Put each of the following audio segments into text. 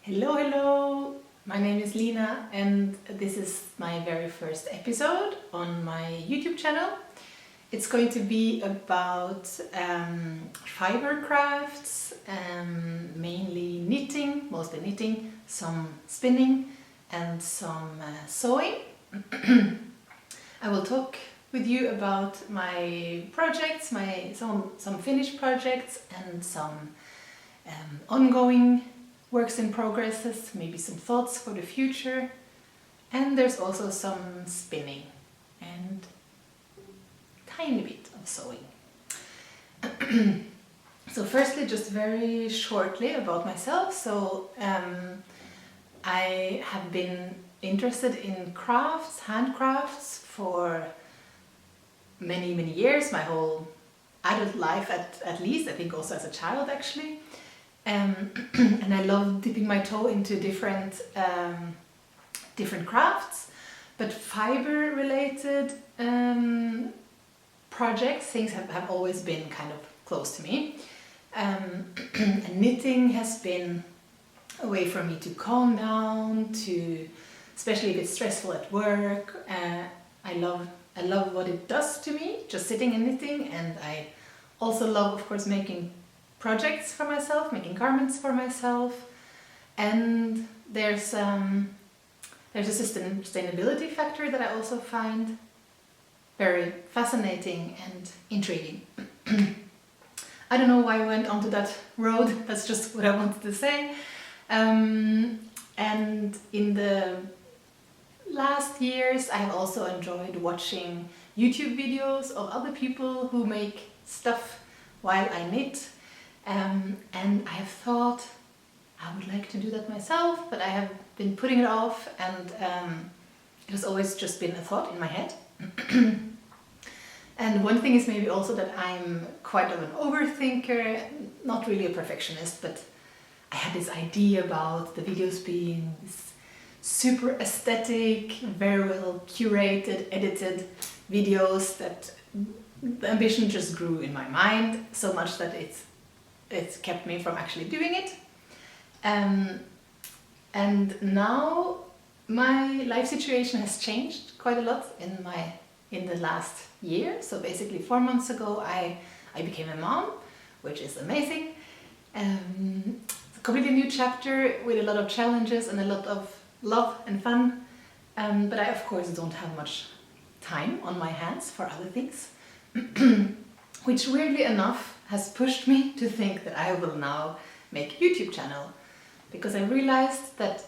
Hello, hello! My name is Lina and this is my very first episode on my YouTube channel. It's going to be about fiber crafts, mainly knitting, mostly knitting, some spinning and some sewing. I will talk with you about my projects, some finished projects and some ongoing works in progress, maybe some thoughts for the future, and there's also some spinning and tiny bit of sewing. So firstly, just very shortly about myself. So I have been interested in crafts, handcrafts for many years, my whole adult life at least, I think also as a child actually. And I love dipping my toe into different crafts, but fiber related projects, things have always been kind of close to me. And knitting has been a way for me to calm down, especially if it's stressful at work. I love what it does to me, just sitting and knitting, and I also love, of course, making projects for myself, making garments for myself. And there's a sustainability factor that I also find very fascinating and intriguing. I don't know why I went onto that road, that's just what I wanted to say. And in the last years I have also enjoyed watching YouTube videos of other people who make stuff while I knit. And I have thought I would like to do that myself, but I have been putting it off, and it has always just been a thought in my head. And one thing is maybe also that I'm quite of an overthinker, not really a perfectionist, but I had this idea about the videos being super aesthetic, very well curated, edited videos, that the ambition just grew in my mind so much that it's kept me from actually doing it. And now my life situation has changed quite a lot in the last year. So basically 4 months ago I became a mom, which is amazing. It's a completely new chapter with a lot of challenges and a lot of love and fun. But I of course don't have much time on my hands for other things. Which weirdly enough has pushed me to think that I will now make a YouTube channel, because I realized that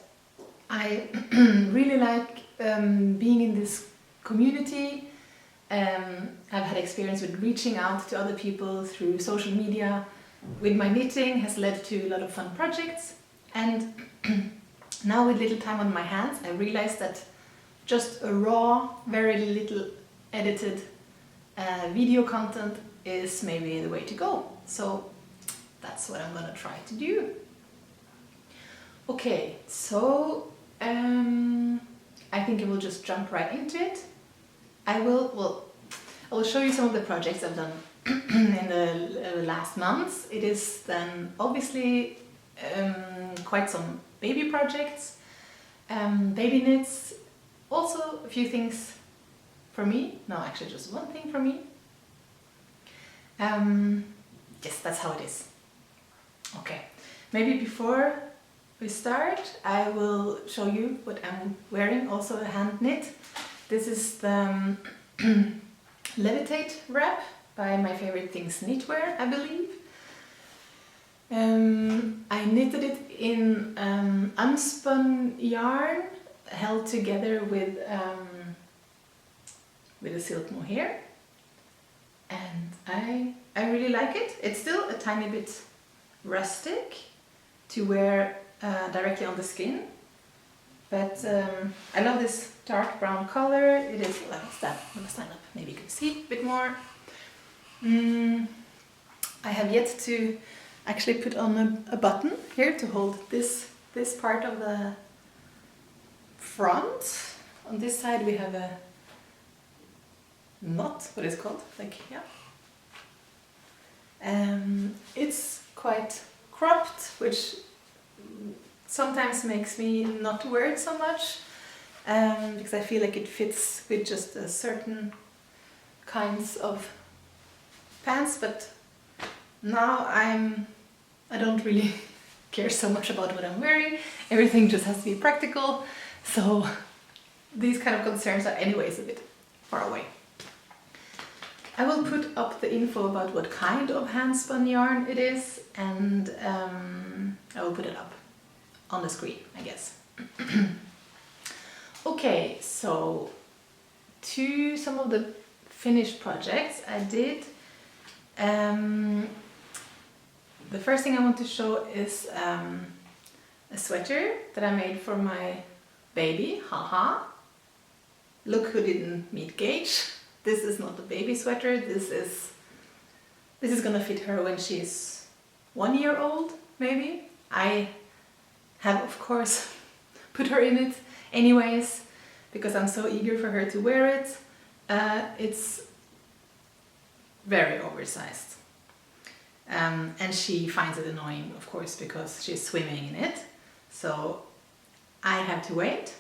I really like being in this community. I've had experience with reaching out to other people through social media with my knitting, has led to a lot of fun projects, and now with little time on my hands I realized that just a raw, very little edited video content is maybe the way to go. So that's what I'm gonna try to do. Okay, so I think I will just jump right into it. I will show you some of the projects I've done in the last months. It is then obviously quite some baby projects, baby knits, also a few things for me. No, actually just one thing for me. Yes, that's how it is. Okay, maybe before we start I will show you what I'm wearing, also a hand knit. This is the Levitate wrap by My Favorite Things Knitwear, I believe. I knitted it in unspun yarn held together with a silk mohair, and I really like it. It's still a tiny bit rustic to wear directly on the skin, but I love this dark brown color. It is, let me stand up, maybe you can see a bit more. I have yet to actually put on a button here to hold this part of the front. On this side we have a knot, what is it called? Like, yeah. It's quite cropped, which sometimes makes me not wear it so much, because I feel like it fits with just a certain kinds of pants, but now I don't really care so much about what I'm wearing. Everything just has to be practical, so these kind of concerns are anyways a bit far away. I will put up the info about what kind of handspun yarn it is, and I will put it up on the screen, I guess. Okay, so to some of the finished projects I did. The first thing I want to show is a sweater that I made for my baby, haha. Look who didn't meet Gage. This is not a baby sweater, this is gonna fit her when she's 1 year old, maybe. I have, of course, put her in it anyways, because I'm so eager for her to wear it. It's very oversized. And she finds it annoying, of course, because she's swimming in it. So I have to wait.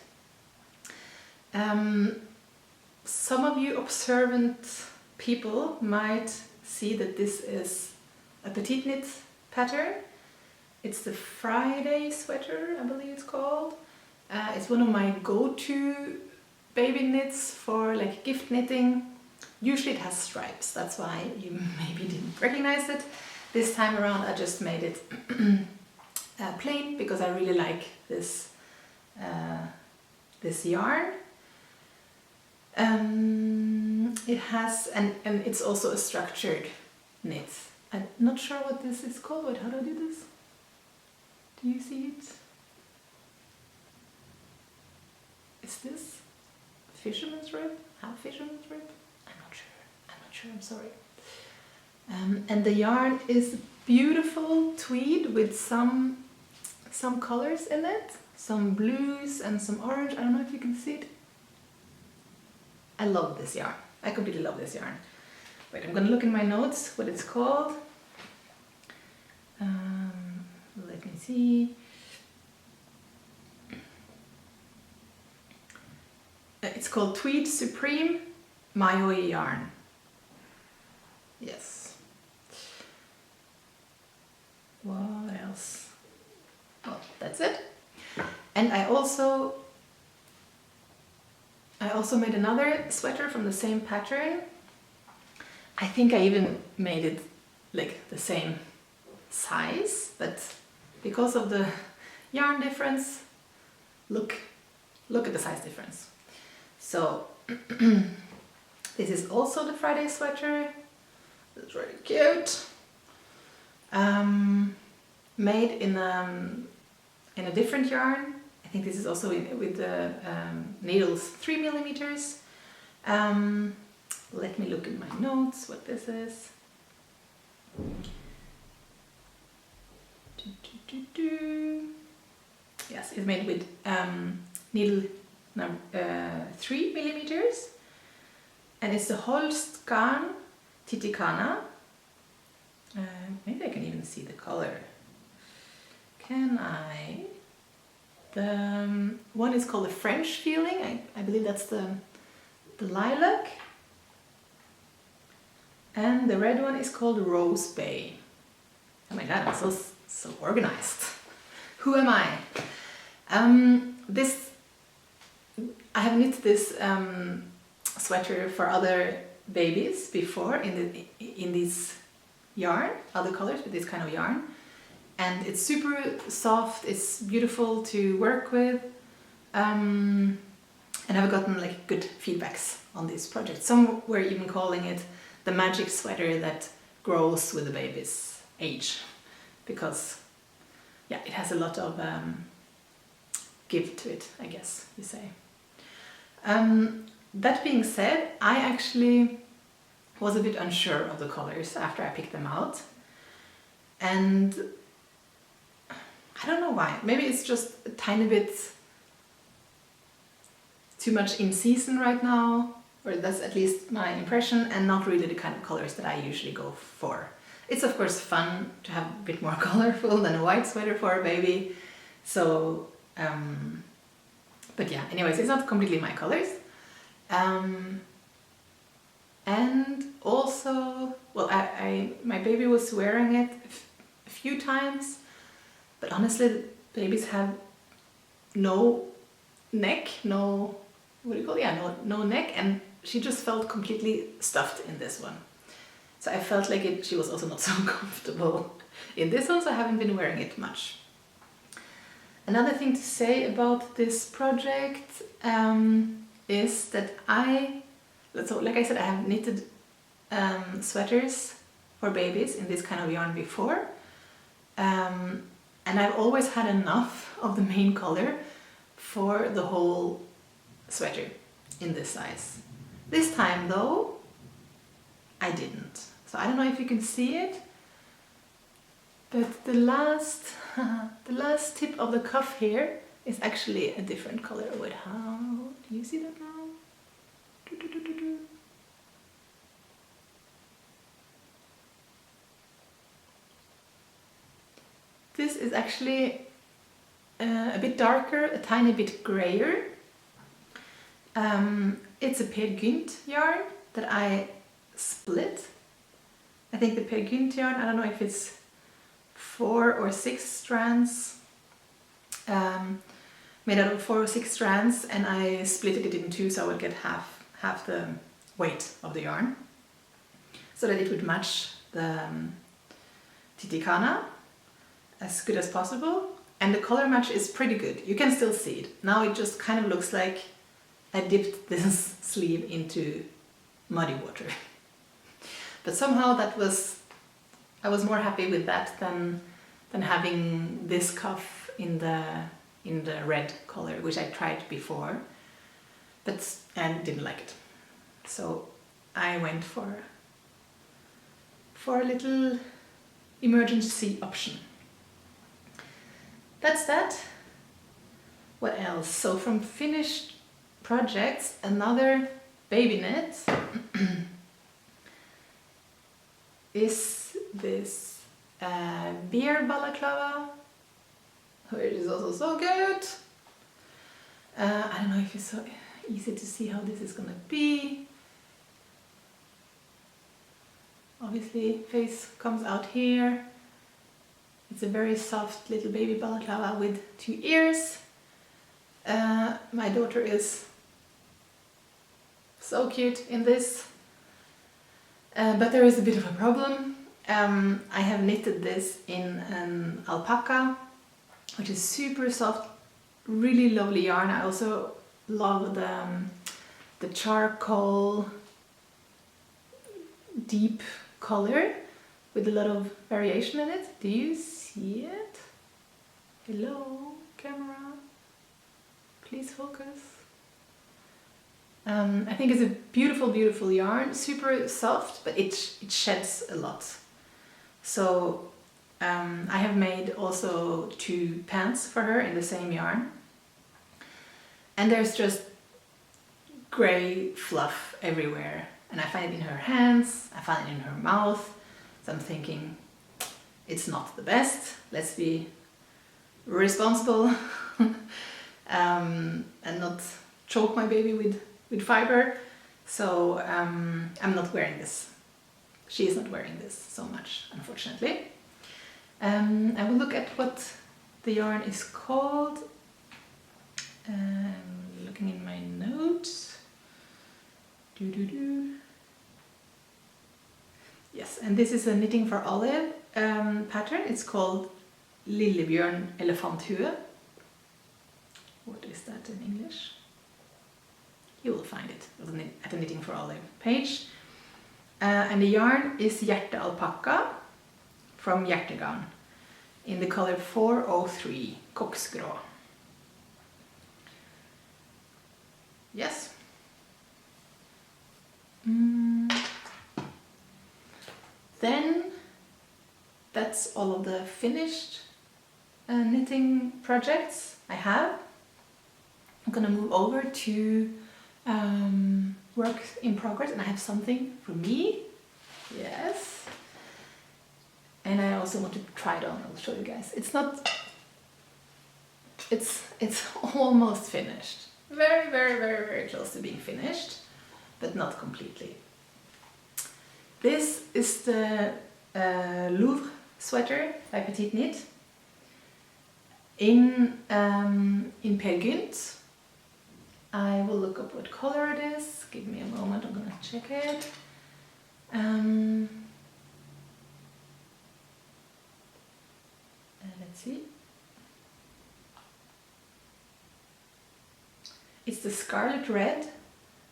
Some of you observant people might see that this is a PetiteKnit pattern. It's the Friday sweater, I believe it's called. It's one of my go-to baby knits for like gift knitting. Usually it has stripes, that's why you maybe didn't recognize it. This time around I just made it plain because I really like this this yarn. It has, and it's also a structured knit. I'm not sure what this is called. Wait, how do I do this? Do you see it? Is this fisherman's rib? Half fisherman's rib? I'm not sure, I'm sorry. And the yarn is beautiful tweed with some colors in it. Some blues and some orange. I don't know if you can see it. I love this yarn. I completely love this yarn. Wait, I'm gonna look in my notes what it's called. Let me see. It's called Tweed Supreme Mayoi yarn. Yes. What else? Oh, that's it. And I also made another sweater from the same pattern. I think I even made it like the same size, but because of the yarn difference, look at the size difference. So this is also the Friday sweater. It's really cute. Made in a different yarn. I think this is also with the needles 3 millimeters. Let me look in my notes what this is. Yes, it's made with needle number 3 millimeters, and it's the Holstgarn Titicana. Maybe I can even see the color. Can I? The one is called the French Feeling. I believe that's the lilac. And the red one is called Rose Bay. Oh my god, I'm so organized. Who am I? I have knit this sweater for other babies before in this yarn, other colors with this kind of yarn. And it's super soft, it's beautiful to work with, and I've gotten like good feedbacks on this project. Some were even calling it the magic sweater that grows with the baby's age, because yeah, it has a lot of give to it, I guess you say. That being said, I actually was a bit unsure of the colors after I picked them out, and I don't know why. Maybe it's just a tiny bit too much in season right now, or that's at least my impression, and not really the kind of colors that I usually go for. It's of course fun to have a bit more colorful than a white sweater for a baby, So, but yeah, anyways, it's not completely my colors. And also, well, my baby was wearing it a few times, but honestly, babies have no neck, no, what do you call it? Yeah, no neck, and she just felt completely stuffed in this one. So I felt like she was also not so comfortable in this one, so I haven't been wearing it much. Another thing to say about this project is that so like I said, I have knitted sweaters for babies in this kind of yarn before. And I've always had enough of the main color for the whole sweater in this size. This time though, I didn't. So I don't know if you can see it, but the last tip of the cuff here is actually a different color. Wait, how do you see that now? This is actually a bit darker, a tiny bit grayer. It's a PetiteKnit yarn that I split. I think the PetiteKnit yarn, I don't know if it's 4 or 6 strands, made out of 4 or 6 strands, and I split it in 2 so I would get half the weight of the yarn, so that it would match the PetiteKnit as good as possible. And the color match is pretty good. You can still see it. Now it just kind of looks like I dipped this sleeve into muddy water. But somehow I was more happy with that than having this cuff in the red color, which I tried before, and didn't like it. So I went for a little emergency option. That's that. What else? So from finished projects, another baby knit is this beer balaclava, which is also so good. I don't know if it's so easy to see how this is gonna be. Obviously, face comes out here. It's a very soft little baby balaclava with 2 ears. My daughter is so cute in this, but there is a bit of a problem. I have knitted this in an alpaca, which is super soft, really lovely yarn. I also love the charcoal deep color with a lot of variation in it. Do you see it? Hello, camera, please focus. I think it's a beautiful, beautiful yarn, super soft, but it sheds a lot. So I have made also 2 pants for her in the same yarn. And there's just grey fluff everywhere. And I find it in her hands, I find it in her mouth. So I'm thinking, it's not the best. Let's be responsible and not choke my baby with fiber. So I'm not wearing this. She is not wearing this so much, unfortunately. I will look at what the yarn is called. Looking in my notes. Yes, and this is a Knitting for Olive pattern. It's called Lillebjørn Elefanthue. What is that in English? You will find it at the Knitting for Olive page. And the yarn is Hjerte Alpaca from Hjertegarn in the color 403 Koksgrå. Yes. Then that's all of the finished knitting projects I have. I'm gonna move over to work in progress, and I have something for me. Yes. And I also want to try it on. I'll show you guys. It's not it's almost finished. Very, very, very, very close to being finished, but not completely. This is the Louvre sweater by PetiteKnit in PetiteKnit. I will look up what color it is. Give me a moment, I'm gonna check it. Let's see. It's the Scarlet Red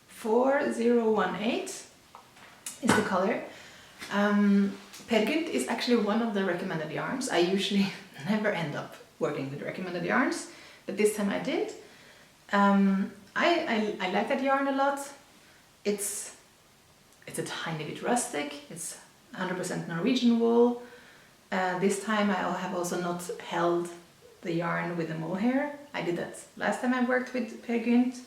4018 is the color. PetiteKnit is actually one of the recommended yarns. I usually never end up working with recommended yarns, but this time I did. I like that yarn a lot. It's a tiny bit rustic. It's 100% Norwegian wool. This time I have also not held the yarn with the mohair. I did that last time I worked with PetiteKnit.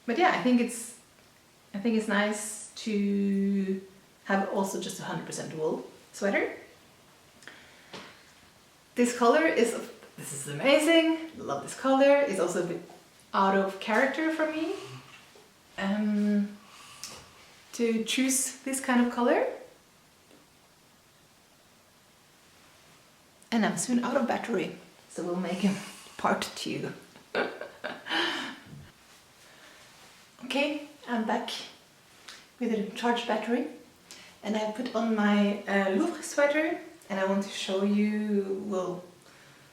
But yeah, I think it's nice to have also just 100% wool sweater. This color is amazing. Love this color. It's also a bit out of character for me to choose this kind of color. And I'm soon out of battery, so we'll make a part 2. Okay, I'm back with a charged battery, and I put on my Louvre sweater, and I want to show you, well,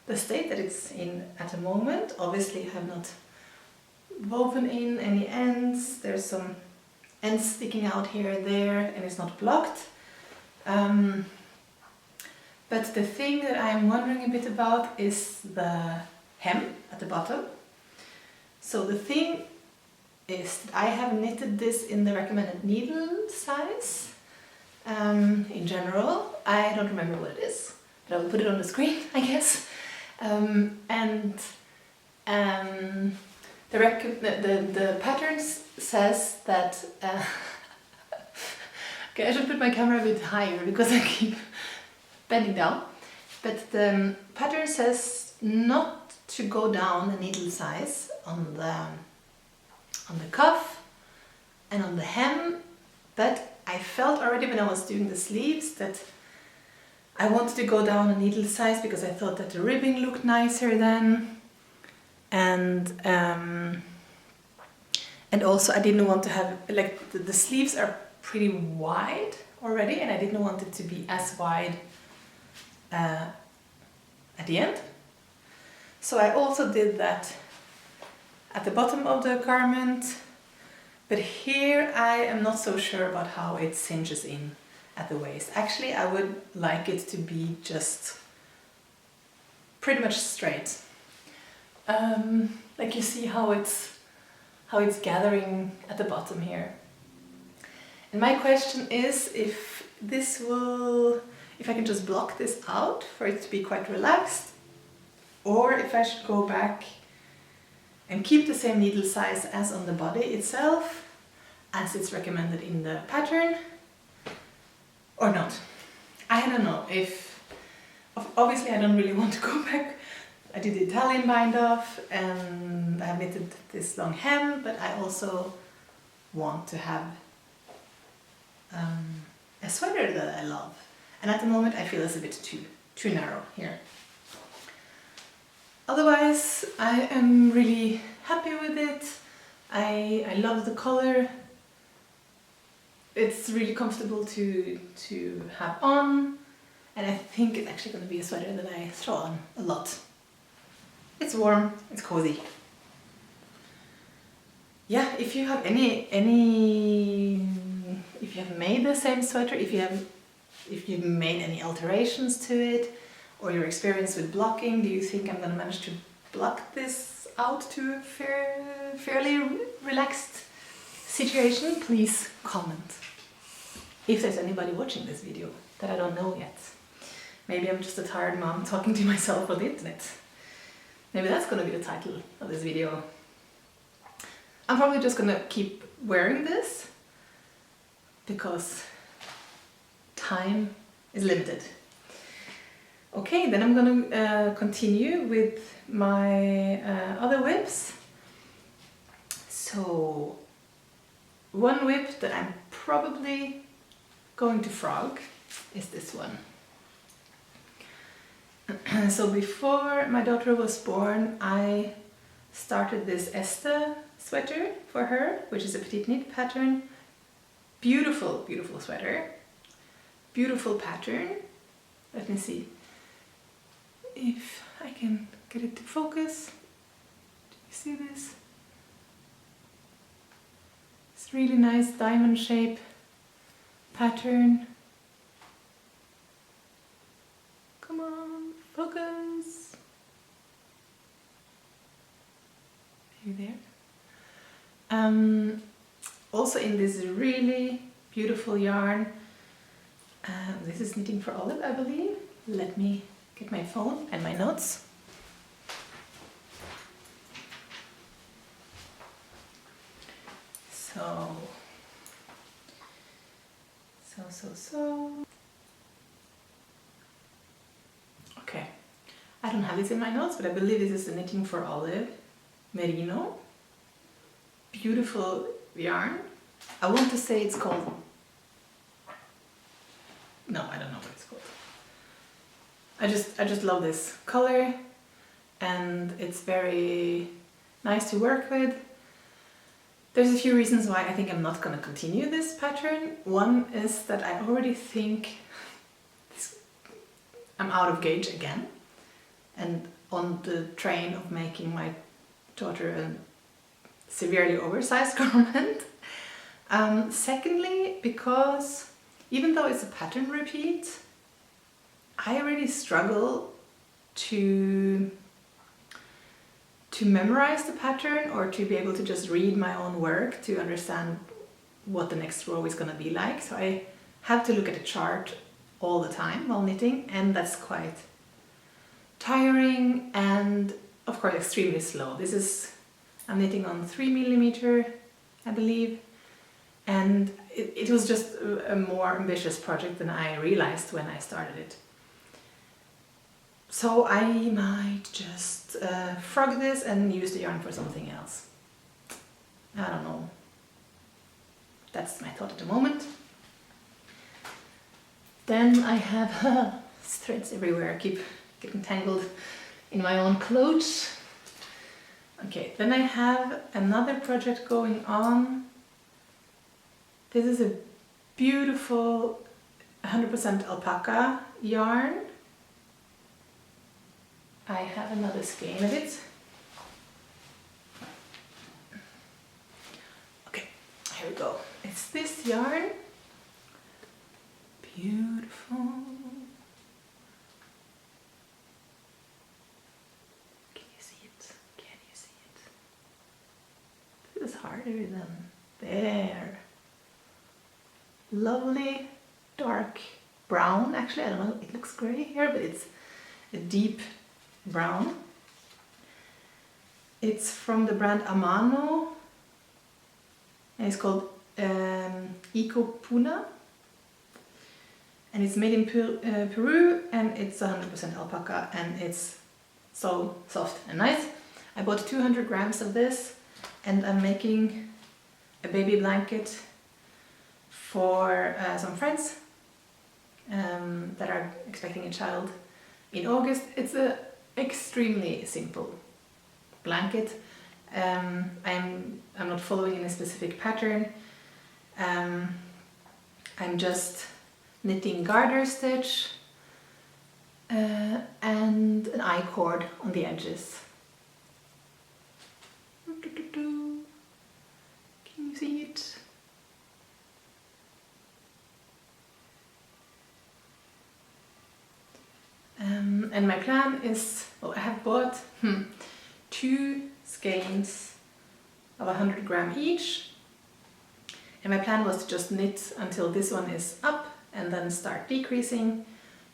the state that it's in at the moment. Obviously I have not woven in any ends. There's some ends sticking out here and there, and it's not blocked. But the thing that I'm wondering a bit about is the hem at the bottom. So the thing is that I have knitted this in the recommended needle size. In general, I don't remember what it is, but I will put it on the screen, I guess. The pattern says that. Okay, I should put my camera a bit higher because I keep bending down. But the pattern says not to go down the needle size on the cuff and on the hem, but I felt already when I was doing the sleeves that I wanted to go down a needle size because I thought that the ribbing looked nicer then, and also I didn't want to have, like, the sleeves are pretty wide already, and I didn't want it to be as wide at the end. So I also did that at the bottom of the garment, but here I am not so sure about how it cinches in at the waist. Actually, I would like it to be just pretty much straight. Like you see how it's gathering at the bottom here. And my question is if I can just block this out for it to be quite relaxed, or if I should go back and keep the same needle size as on the body itself, as it's recommended in the pattern, or not. I don't know. Obviously I don't really want to go back. I did the Italian bind off and I knitted this long hem, but I also want to have a sweater that I love. And at the moment I feel it's a bit too narrow here. Otherwise, I am really happy with it. I love the color. It's really comfortable to have on, and I think it's actually going to be a sweater that I throw on a lot. It's warm, it's cozy. Yeah, if you have if you have made the same sweater, if you've made any alterations to it, or your experience with blocking, do you think I'm going to manage to block this out to a fairly relaxed situation? Please comment. If there's anybody watching this video that I don't know yet. Maybe I'm just a tired mom talking to myself on the internet. Maybe that's going to be the title of this video. I'm probably just going to keep wearing this because time is limited. Okay, then I'm gonna continue with my other whips. So one whip that I'm probably going to frog is this one. So before my daughter was born, I started this Esther sweater for her, which is a PetiteKnit pattern. Beautiful, beautiful sweater. Beautiful pattern. Let me see if I can get it to focus. Do you see this? It's really nice diamond shape pattern. Come on, focus. Maybe there. Also in this really beautiful yarn. This is Knitting for Olive, I believe. Let me get my phone and my notes. So. Okay, I don't have this in my notes, but I believe this is the Knitting for Olive Merino. Beautiful yarn. I want to say it's called... No, I don't know what it's called. I just love this color, and it's very nice to work with. There's a few reasons why I think I'm not going to continue this pattern. One is that I already think I'm out of gauge again, and on the train of making my daughter a severely oversized garment. Secondly, because even though it's a pattern repeat, I really struggle to memorize the pattern or to be able to just read my own work to understand what the next row is going to be like. So I have to look at a chart all the time while knitting, and that's quite tiring and of course extremely slow. I'm knitting on 3mm, I believe, and it was just a more ambitious project than I realized when I started it. So I might just frog this and use the yarn for something else. I don't know. That's my thought at the moment. Then I have threads everywhere. I keep getting tangled in my own clothes. Okay, then I have another project going on. This is a beautiful 100% alpaca yarn. I have another skein of it. Okay, here we go. It's this yarn. Beautiful. Can you see it? Can you see it? This is harder than there. Lovely dark brown. Actually, I don't know, it looks gray here, but it's a deep brown. It's from the brand Amano, and it's called Eco Puna, and it's made in Peru, and it's 100% alpaca, and it's so soft and nice. I bought 200 grams of this, and I'm making a baby blanket for some friends that are expecting a child in August. It's a extremely simple blanket. I'm not following any specific pattern. I'm just knitting garter stitch and an I-cord on the edges. Can you see it? And my plan is, well, I have bought 2 skeins of 100 gram each, and my plan was to just knit until this one is up and then start decreasing,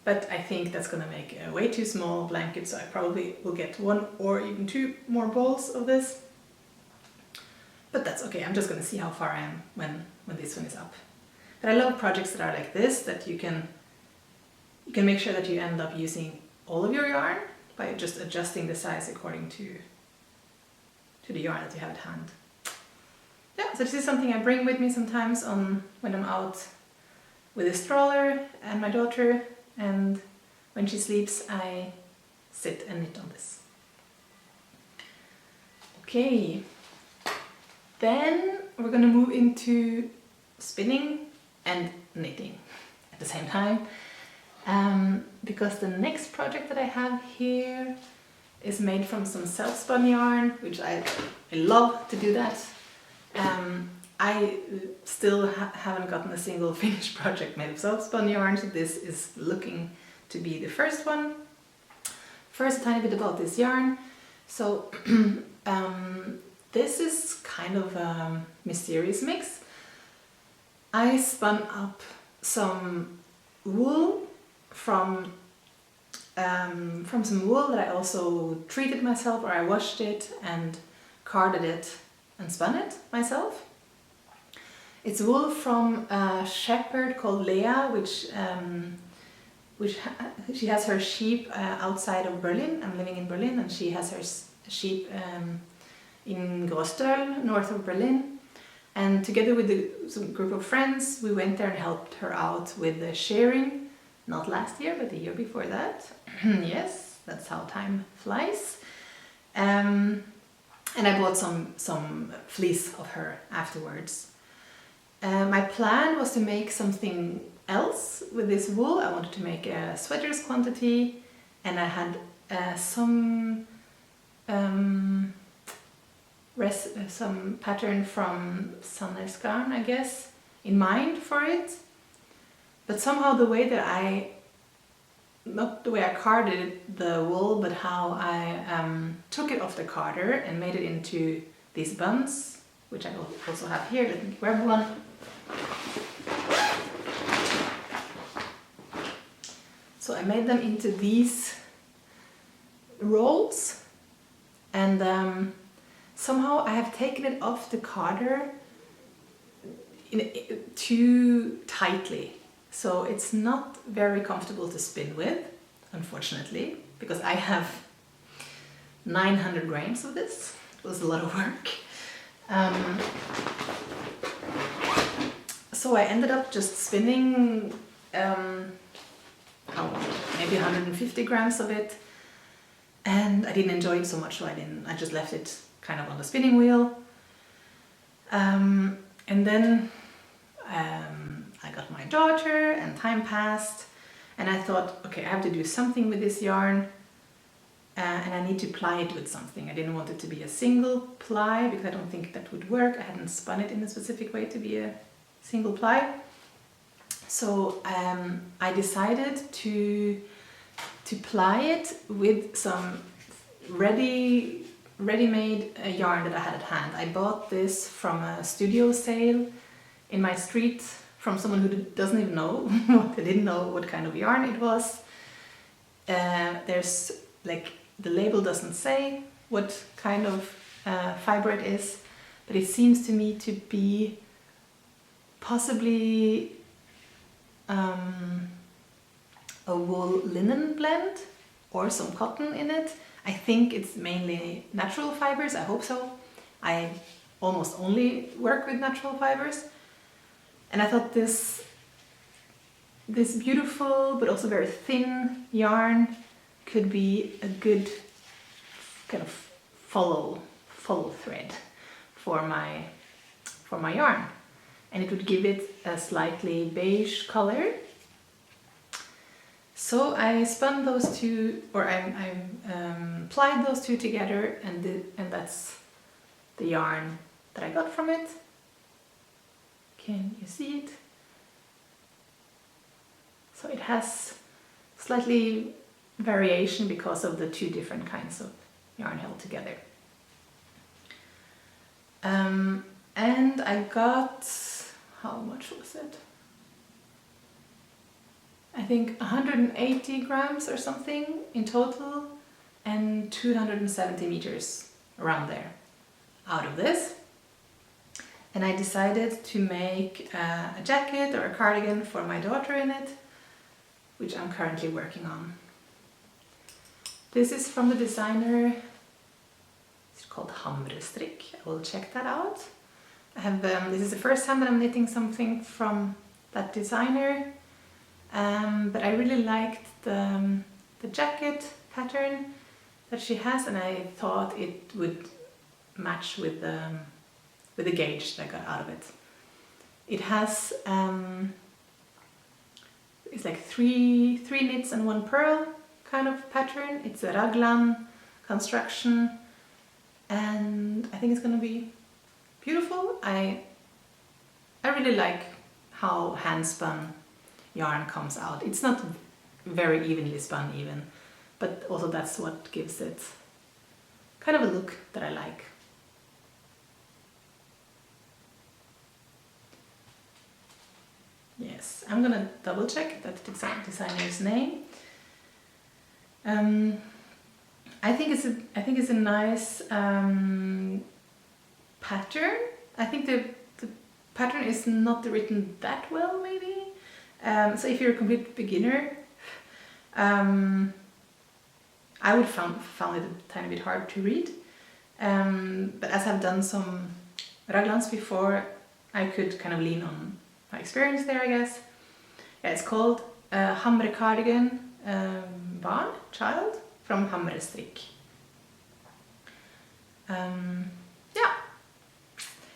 but I think that's gonna make a way too small blanket, so I probably will get 1 or even 2 more balls of this, but that's okay. I'm just gonna see how far I am when this one is up. But I love projects that are like this, that you can make sure that you end up using all of your yarn by just adjusting the size according to the yarn that you have at hand. Yeah, so this is something I bring with me sometimes when I'm out with a stroller and my daughter, and when she sleeps I sit and knit on this. Okay, then we're gonna move into spinning and knitting at the same time, because the next project that I have here is made from some self-spun yarn, which I love to do that. I still haven't gotten a single finished project made of self-spun yarn, so this is looking to be the first one. First, a tiny bit about this yarn. So this is kind of a mysterious mix. I spun up some wool from some wool that I also treated myself, or I washed it and carded it and spun it myself. It's wool from a shepherd called Leah, which she has her sheep outside of Berlin. I'm living in Berlin, and she has her sheep in Großtöll, north of Berlin. And together with some group of friends, we went there and helped her out with the shearing. Not last year, but the year before that. Yes, that's how time flies. And I bought some fleece of her afterwards. My plan was to make something else with this wool. I wanted to make a sweaters quantity, and I had some pattern from Sandnes Garn, I guess, in mind for it. But somehow the way that not the way I carded the wool, but how I took it off the carder and made it into these buns, which I also have here. Let me grab one. So I made them into these rolls, and somehow I have taken it off the carder too tightly. So it's not very comfortable to spin with, unfortunately, because I have 900 grams of this. It was a lot of work. So I ended up just spinning maybe 150 grams of it, and I didn't enjoy it so much, so I just left it kind of on the spinning wheel. And then I got my daughter, and time passed, and I thought, okay, I have to do something with this yarn, and I need to ply it with something. I didn't want it to be a single ply, because I don't think that would work. I hadn't spun it in a specific way to be a single ply. So I decided to ply it with some ready-made yarn that I had at hand. I bought this from a studio sale in my street from someone who doesn't even know, they didn't know what kind of yarn it was. There's like, the label doesn't say what kind of fiber it is, but it seems to me to be possibly a wool linen blend or some cotton in it. I think it's mainly natural fibers, I hope so. I almost only work with natural fibers. And I thought this beautiful but also very thin yarn could be a good kind of follow thread for my yarn, and it would give it a slightly beige color. So I spun those two, or I plied those two together, and that's the yarn that I got from it. Can you see it? So it has slightly variation because of the two different kinds of yarn held together. And I got, how much was it? I think 180 grams or something in total, and 270 meters around there out of this. And I decided to make a jacket or a cardigan for my daughter in it, which I'm currently working on. This is from the designer, it's called Hamrestrikk. I will check that out. I have, this is the first time that I'm knitting something from that designer, but I really liked the jacket pattern that she has, and I thought it would match with the gauge that I got out of it. It has it's like three knits and 1 purl kind of pattern. It's a raglan construction, and I think it's gonna be beautiful. I really like how handspun yarn comes out. It's not very evenly spun even, but also that's what gives it kind of a look that I like. Yes, I'm gonna double check that designer's name. I think it's a nice pattern. I think the pattern is not written that well, maybe. So if you're a complete beginner, I would found it a tiny bit hard to read. But as I've done some raglans before, I could kind of lean on my experience there, I guess. Yeah, it's called Hamre Cardigan Barn Child from Hamrestrikk. Yeah,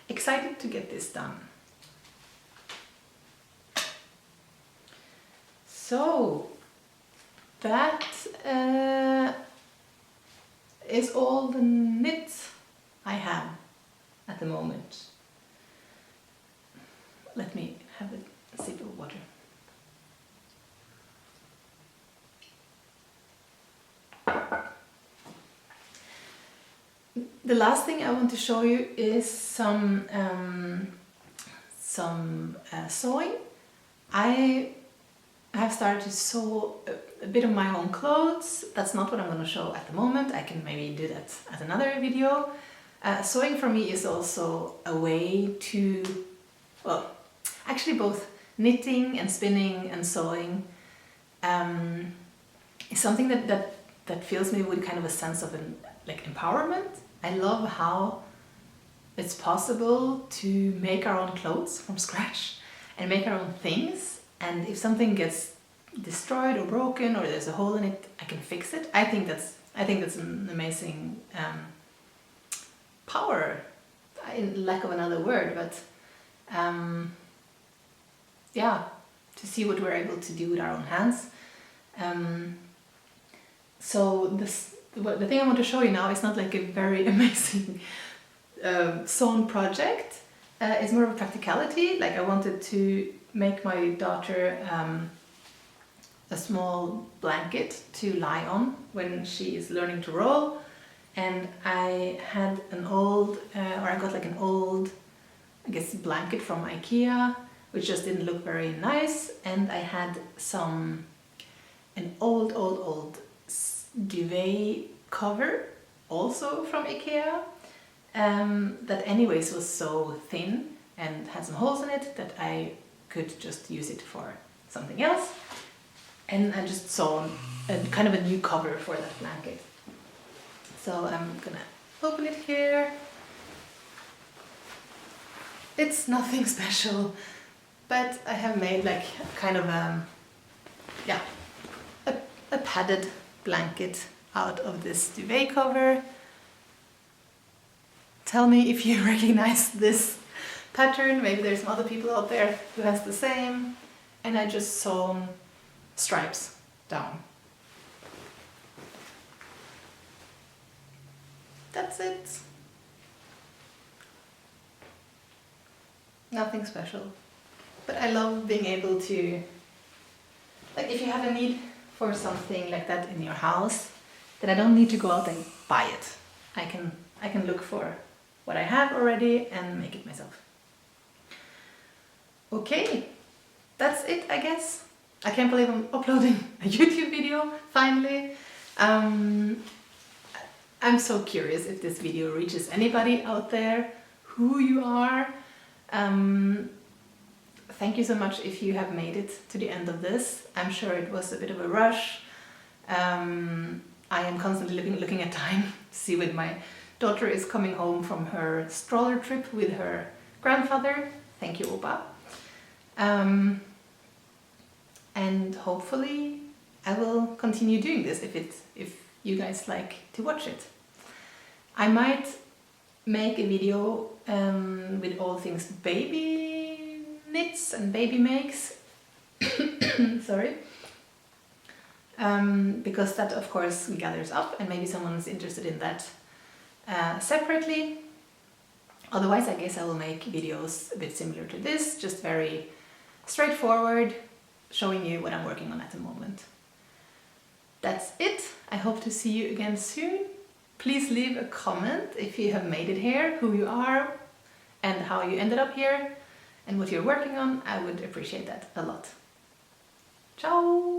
excited to get this done. So that is all the knits I have at the moment. Let me have a sip of water. The last thing I want to show you is some sewing. I have started to sew a bit of my own clothes. That's not what I'm going to show at the moment. I can maybe do that at another video. Sewing for me is also a way to, well, actually both knitting and spinning and sewing is something that fills me with kind of a sense of like empowerment. I love how it's possible to make our own clothes from scratch and make our own things, and if something gets destroyed or broken or there's a hole in it, I can fix it. I think that's an amazing power, in lack of another word, but yeah, to see what we're able to do with our own hands. So the thing I want to show you now is not like a very amazing sewn project. It's more of a practicality. Like I wanted to make my daughter a small blanket to lie on when she is learning to roll, and I had an old, or I got like an old, I guess, blanket from IKEA, which just didn't look very nice, and I had an old duvet cover also from IKEA that anyways was so thin and had some holes in it that I could just use it for something else, and I just sewn a kind of a new cover for that blanket. So I'm gonna open it here. It's nothing special, but I have made like kind of yeah, a padded blanket out of this duvet cover. Tell me if you recognize this pattern. Maybe there's some other people out there who has the same. And I just sewn stripes down. That's it. Nothing special. But I love being able to, like, if you have a need for something like that in your house, then I don't need to go out and buy it. I can look for what I have already and make it myself. Okay, that's it, I guess. I can't believe I'm uploading a YouTube video, finally. I'm so curious if this video reaches anybody out there, who you are. Thank you so much if you have made it to the end of this. I'm sure it was a bit of a rush. I am constantly looking at time to see when my daughter is coming home from her stroller trip with her grandfather. Thank you, Opa. And hopefully I will continue doing this if you guys like to watch it. I might make a video with all things baby knits and baby makes. Sorry. Because that of course gathers up, and maybe someone's interested in that separately. Otherwise, I guess I will make videos a bit similar to this, just very straightforward, showing you what I'm working on at the moment. That's it. I hope to see you again soon. Please leave a comment if you have made it here, who you are and how you ended up here and what you're working on. I would appreciate that a lot. Ciao!